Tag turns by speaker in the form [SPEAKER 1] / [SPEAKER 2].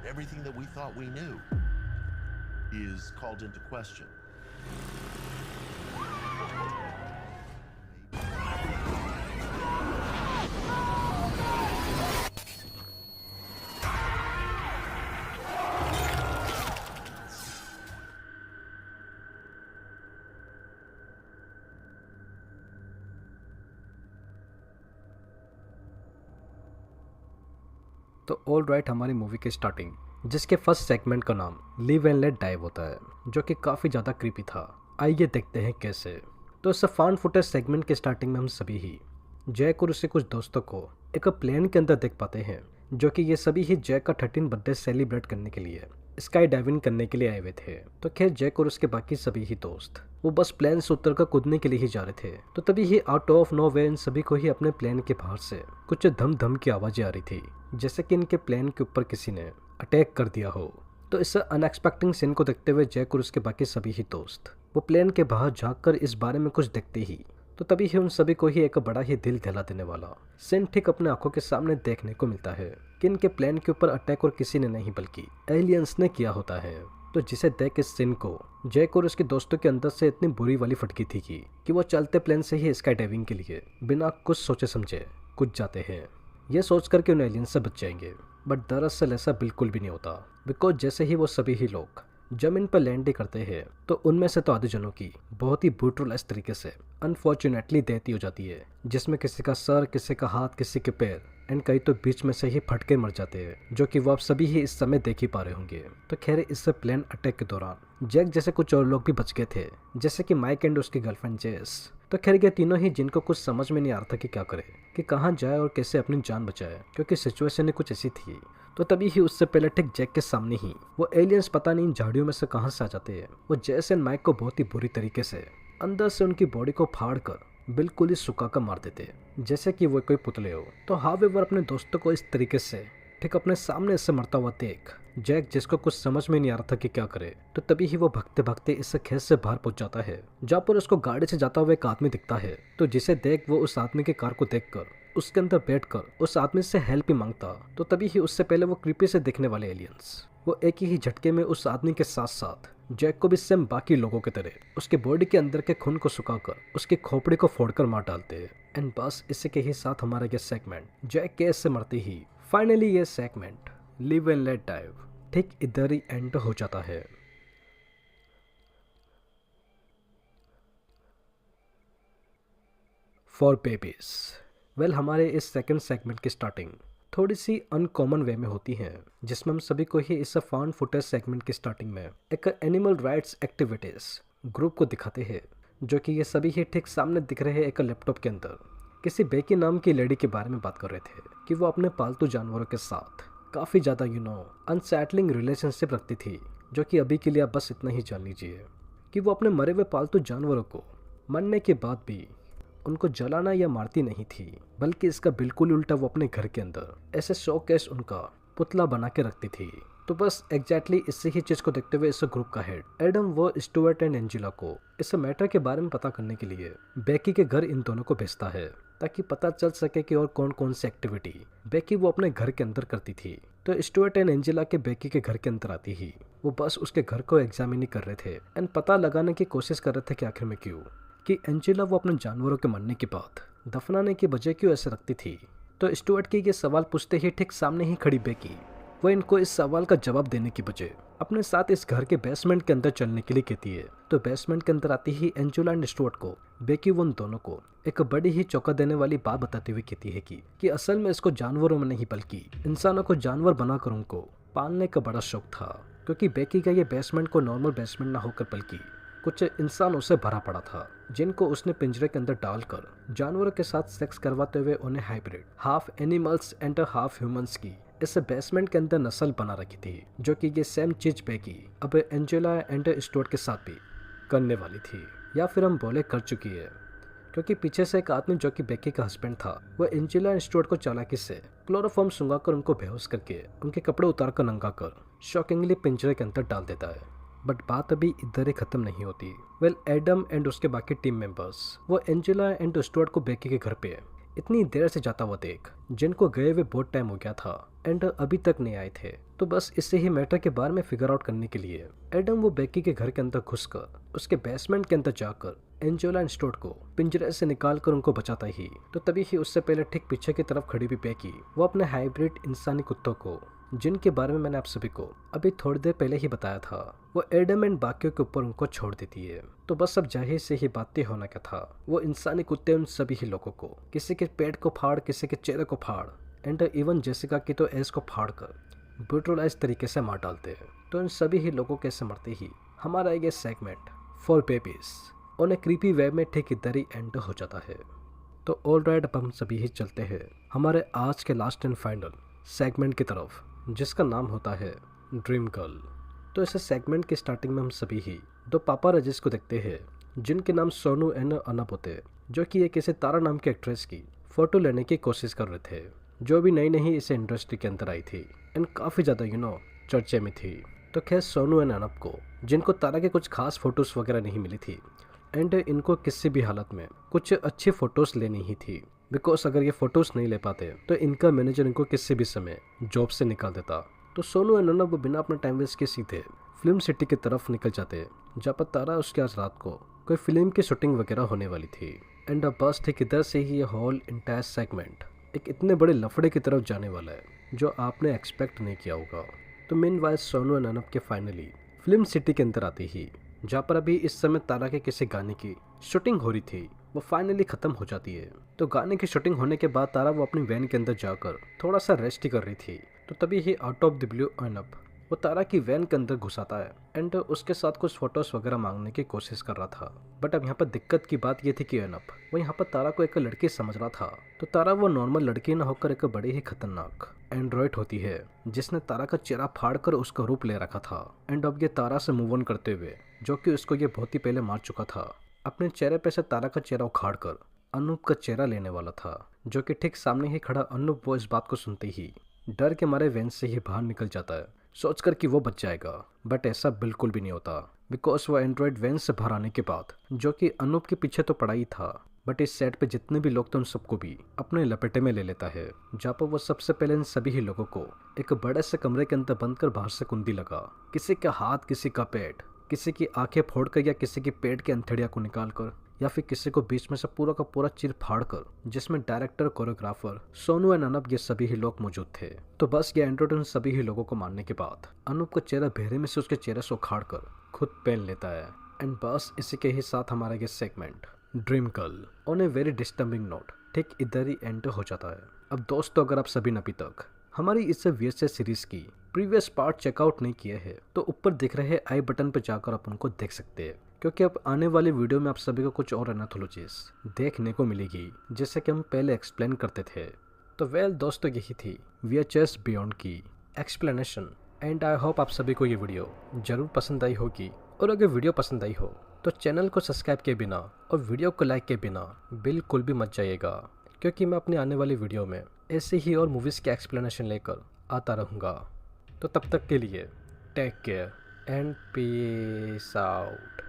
[SPEAKER 1] Everything that we thought we knew is called into question.
[SPEAKER 2] तो all right, हमारी movie की starting जिसके first segment का नाम लिव एंड लेट डाई होता है, जो कि काफ़ी ज़्यादा क्रीपी था। आइए देखते हैं कैसे। तो इस फाउंड फुटेज सेगमेंट के स्टार्टिंग में हम सभी ही जैक और उसके कुछ दोस्तों को एक प्लेन के अंदर देख पाते हैं, जो कि ये सभी ही जैक का 13 बर्थडे सेलिब्रेट करने के लिए स्काई डाइविंग करने के लिए आए हुए थे। तो खैर जैक और उसके बाकी सभी ही दोस्त वो बस प्लेन से उतर कर कूदने के लिए ही जा रहे थे। तो तभी ही आउट ऑफ नो वे इन सभी को ही अपने प्लेन के बाहर से कुछ धम धम की आवाजें आ रही थी, जैसे कि इनके प्लेन के ऊपर किसी ने अटैक कर दिया हो। तो इस अनएक्सपेक्टेड सीन को देखते हुए जैक और उसके बाकी सभी ही दोस्त वो प्लेन के बाहर झांककर इस बारे में कुछ देखते ही तो तभी ही उन सभी को ही एक बड़ा ही दिल दहला देने वाला सीन ठीक अपने आंखों के सामने देखने को मिलता है कि इनके प्लेन के ऊपर अटैक और किसी ने नहीं बल्कि एलियंस ने किया होता है। तो जिसे देख इस सीन को जैक और उसके दोस्तों के अंदर से इतनी बुरी वाली फटकी थी कि वो चलते प्लेन से ही स्काई डाइविंग के लिए बिना कुछ सोचे समझे कूद जाते हैं, ये सोच कर के उन एलियंस से बच जाएंगे। बट दरअसल ऐसा बिल्कुल भी नहीं होता, बिकॉज जैसे ही वो सभी ही लोग जमीन पर लैंड करते हैं तो उनमें से तो आधे जनों की बहुत ही ब्रूटलाइज तरीके से अनफॉर्चुनेटली डेथ हो जाती है, जिसमें किसी का सर, किसी का हाथ, किसी के पैर एंड कई तो बीच में से ही फट के मर जाते हैं, जो कि वो आप सभी ही इस समय देख ही पा रहे होंगे। तो खैर इस प्लेन अटैक के दौरान जैक जैसे कुछ और लोग भी बच गए थे, जैसे कि माइक एंड उसकी गर्लफ्रेंड जेस। तो खैर ये तीनों ही जिनको कुछ समझ में नहीं आ रहा था कि क्या करे, कि कहाँ जाए और कैसे अपनी जान बचाए, क्योंकि सिचुएशन ही कुछ ऐसी थी। तो तभी ही उससे पहले ठीक जैक के सामने ही वो एलियंस पता नहीं इन झाड़ियों में से कहाँ से आ जाते हैं। वो जेस एंड माइक को बहुत ही बुरी तरीके से अंदर से उनकी बॉडी को फाड़ कर बिल्कुल ही सुखा कर मार देते हैं, जैसे कि वो कोई पुतले हो। तो हावेवर अपने दोस्तों को इस तरीके से ठीक अपने सामने से मरता हुआ देख जैक, जिसको कुछ समझ में नहीं आ रहा था कि क्या करे, तो तभी ही वो भगते भगते इस खेत से बाहर पहुंच जाता है, जहाँ पर उसको गाड़ी से जाता हुआ एक आदमी दिखता है। तो जिसे देख वो उस आदमी के कार को देखकर उसके अंदर बैठकर उस आदमी से हेल्प ही मांगता। तो तभी ही उससे पहले वो क्रीपी से दिखने वाले एलियंस वो एक ही झटके में उस आदमी के साथ साथ जैक को भी सेम बाकी लोगों की तरह उसके बॉडी के अंदर के खून को सुखाकर उसकी खोपड़ी को फोड़कर मार डालते हैं। एंड बस इसी के ही साथ हमारा ये सेगमेंट जैक केस से मरते ही फाइनली ये segment live and let dive ठीक इधर ही एंड हो जाता है। फॉर बेबीज वेल, हमारे इस सेकंड सेगमेंट की स्टार्टिंग थोड़ी सी अनकॉमन वे में होती है, जिसमें हम सभी को ही इस फाउंड फुटेज सेगमेंट की स्टार्टिंग में एक एनिमल राइट्स एक्टिविटीज ग्रुप को दिखाते हैं, जो कि ये सभी ही ठीक सामने दिख रहे हैं एक लैपटॉप के अंदर किसी बेकी नाम की लेडी के बारे में बात कर रहे थे कि वो अपने पालतू जानवरों के साथ काफ़ी ज़्यादा अनसेटलिंग रिलेशनशिप रखती थी, जो कि अभी के लिए आप बस इतना ही जान लीजिए कि वो अपने मरे हुए पालतू जानवरों को मरने के बाद भी उनको जलाना या मारती नहीं थी, बल्कि इसका बिल्कुल उल्टा वो अपने घर के अंदर ऐसे शोकेस उनका पुतला बना के रखती थी। तो बस एग्जैक्टली इसी ही चीज को देखते हुए इस ग्रुप का हेड एडम वो स्टुअर्ट एंड एंजेला को इस मैटर के बारे में पता करने के लिए बेकी के घर इन दोनों को भेजता है, ताकि पता चल सके कि और कौन कौन सी एक्टिविटी बेकी वो अपने घर के अंदर करती थी। तो स्टुअर्ट एंड एंजेला के बेकी के घर के अंदर आती ही वो बस उसके घर को एग्जामिन ही कर रहे थे एंड पता लगाने की कोशिश कर रहे थे कि आखिर में क्यों कि एंजेला वो अपने जानवरों के मरने के बाद दफनाने की वजह क्यों ऐसे रखती थी। तो स्टुअर्ट की ये सवाल पूछते ही ठीक सामने ही खड़ी बेकी वो इनको इस सवाल का जवाब देने की बजाय अपने साथ इस घर के बेसमेंट के अंदर चलने के लिए कहती है। तो बेसमेंट के अंदर आती ही एंजेला एंड स्टुअर्ट को बेकी वो उन दोनों को एक बड़ी ही चौंका देने वाली बात बताते हुए कहती है कि असल में इसको जानवरों में नहीं बल्कि इंसानों को जानवर बनाकर उनको पालने का बड़ा शौक था, क्योंकि बेकी का ये बेसमेंट को नॉर्मल बेसमेंट ना होकर बल्कि कुछ इंसानों से भरा पड़ा था, जिनको उसने पिंजरे के अंदर डालकर जानवरों के साथ सेक्स करवाते हुए उन्हें hybrid half animals and half humans की इस बेसमेंट के अंदर नस्ल बना रखी थी, जो कि ये सेम चीज बेकी अब एंजेला एंड स्टुअर्ट के साथ भी करने वाली थी, या फिर हम बोले कर चुकी है, क्योंकि पीछे से एक आदमी जो कि बेकी का हस्बैंड था वो एंजेला एंड स्टुअर्ट को चालाकी से क्लोरोफॉर्म सुंघाकर उनको बेहोश करके उनके कपड़े उतार कर नंगा कर शॉकिंगली पिंजरे के अंदर डाल देता है। बट बात अभी इधर ही खत्म नहीं होती। वेल, एडम एंड उसके बाकी टीम मेंबर्स वो एंजेला एंड स्टुअर्ट को बेकी के घर पे इतनी देर से जाता हुआ देख, जिनको गए हुए बहुत टाइम हो गया था एंड अभी तक नहीं आए थे। तो बस इससे ही मैटर के बारे में फिगर आउट करने के लिए एडम वो बेकी के घर के अंदर घुसकर उसके बेसमेंट के अंदर जाकर एंजेला एंड स्टोट को पिंजरे से निकाल कर उनको बचाता ही। तो तभी ही उससे पहले ठीक पीछे की तरफ खड़ी हुई बेकी वो अपने हाइब्रिड इंसानी कुत्तों को, जिनके बारे में मैंने आप सभी को अभी थोड़ी देर पहले ही बताया था, वो एडम एंड बाकियों के ऊपर उनको छोड़ देती है। तो बस अब जाहिर से ही बातें होना क्या था, वो इंसानी कुत्ते उन सभी ही लोगों को, किसी के पेट को फाड़, किसी के चेहरे को फाड़ एंड इवन जेसिका की तो एस को फाड़ कर ब्रूटलाइज तरीके से मार डालते हैं। तो इन सभी ही लोगों के ऐसे मरते ही हमारा ये सेगमेंट फॉर बेबीज और एक क्रीपी वे में ठीक इधर ही एंड हो जाता है। तो ऑल राइट, अब हम सभी ही चलते हैं हमारे आज के लास्ट एंड फाइनल सेगमेंट की तरफ, जिसका नाम होता है ड्रीम गर्ल। तो इस सेगमेंट की स्टार्टिंग में हम सभी ही दो पापाराजिस को देखते हैं, जिनके नाम सोनू एंड अनप होते हैं, जो कि एक किसी तारा नाम की एक्ट्रेस की फोटो लेने की कोशिश कर रहे थे, जो भी नई नई इस इंडस्ट्री के अंदर आई थी एंड काफ़ी ज़्यादा चर्चे में थी। तो खैर सोनू एंड अनप को, जिनको तारा के कुछ खास फोटोज़ वगैरह नहीं मिली थी एंड इनको किसी भी हालत में कुछ अच्छी फ़ोटोज़ लेनी ही थी, बिकॉज अगर ये फ़ोटोज़ नहीं ले पाते तो इनका मैनेजर इनको किसी भी समय जॉब से निकाल देता। तो सोनू एंड अनप बिना अपना टाइम वेस्ट के सीधे फिल्म सिटी की तरफ निकल जाते, जहाँ पर तारा उसके आज रात को कोई फिल्म की शूटिंग वगैरह होने वाली थी। एंड अब बस ठीक इधर से ही ये होल इंटायर सेगमेंट एक इतने बड़े लफड़े की तरफ जाने वाला है, जो आपने एक्सपेक्ट नहीं किया होगा। तो main wise Sonu and Anoop के फाइनली फिल्म सिटी के अंदर आती ही, जहाँ पर अभी इस समय तारा के किसी गाने की शूटिंग हो रही थी, वो फाइनली ख़त्म हो जाती है। तो गाने की शूटिंग होने के बाद तारा वो अपनी वैन के अंदर जाकर थोड़ा सा रेस्ट ही कर रही थी। तो तभी ही out of the blue Anoop वो तारा की वैन के अंदर घुस आता है एंड उसके साथ कुछ फोटोज वगैरह मांगने की कोशिश कर रहा था। बट अब यहाँ पर दिक्कत की बात ये थी कि अनप वो यहाँ पर तारा को एक लड़की समझ रहा था। तो तारा वो नॉर्मल लड़की ना होकर एक बड़ी ही खतरनाक एंड्रॉइड होती है, जिसने तारा का चेहरा फाड़ कर उसका रूप ले रखा था। एंड अब ये तारा से मूव ऑन करते हुए, जो कि उसको ये बहुत ही पहले मार चुका था, अपने चेहरे पे से तारा का चेहरा उखाड़ कर अनूप का चेहरा लेने वाला था, जो कि ठीक सामने ही खड़ा अनूप वो इस बात को सुनते ही डर के मारे वैन से ही बाहर निकल जाता है, सोचकर कि वो बच जाएगा। बट ऐसा बिल्कुल भी नहीं होता, बिकॉज वो एंड्रॉइड वैन से बाहर आने के बाद, जो कि अनूप के पीछे तो पड़ा ही था, बट इस सेट पे जितने भी लोग थे उन सबको भी अपने लपेटे में ले लेता है, जहाँ पर वो सबसे पहले इन सभी ही लोगों को एक बड़े से कमरे के अंदर बंद कर बाहर से कुंडी लगा, किसी का हाथ, किसी का पेट, किसी की आंखें फोड़कर या किसी की पेट की अंथड़िया को निकाल कर, या फिर किसी को बीच में से पूरा का पूरा चीर फाड़ कर, जिसमें director, choreographer, Sonu and Anoop ये सभी ही लोग मौजूद थे। तो बस ये एंड्रॉइड उन सभी ही लोगों को मारने के बाद अनूप का चेहरा भेरे में से उसके चेहरे से उखाड़ कर खुद पहन लेता है। एंड बस इसी के ही साथ हमारा ये segment dream girl on a very disturbing note ठीक इधर ही एंड हो जाता है। अब दोस्तों, अगर आप सभी ने अभी तक हमारी इस वीएचएस सीरीज की प्रीवियस पार्ट चेकआउट नहीं किए हैं, तो ऊपर दिख रहे आई बटन पर जाकर आप उनको देख सकते हैं, क्योंकि अब आने वाले वीडियो में आप सभी को कुछ और एनाथोलॉजीज देखने को मिलेगी, जैसे कि हम पहले एक्सप्लेन करते थे। तो वेल दोस्तों, यही थी VHS बियॉन्ड की एक्सप्लेनेशन। एंड आई होप आप सभी को ये वीडियो ज़रूर पसंद आई होगी। और अगर वीडियो पसंद आई हो तो चैनल को सब्सक्राइब किए बिना और वीडियो को लाइक किए बिना बिल्कुल भी मत जाइएगा, क्योंकि मैं अपने आने वाली वीडियो में ऐसे ही और मूवीज़ के एक्सप्लेनेशन लेकर आता रहूँगा। तो तब तक के लिए take care and peace out.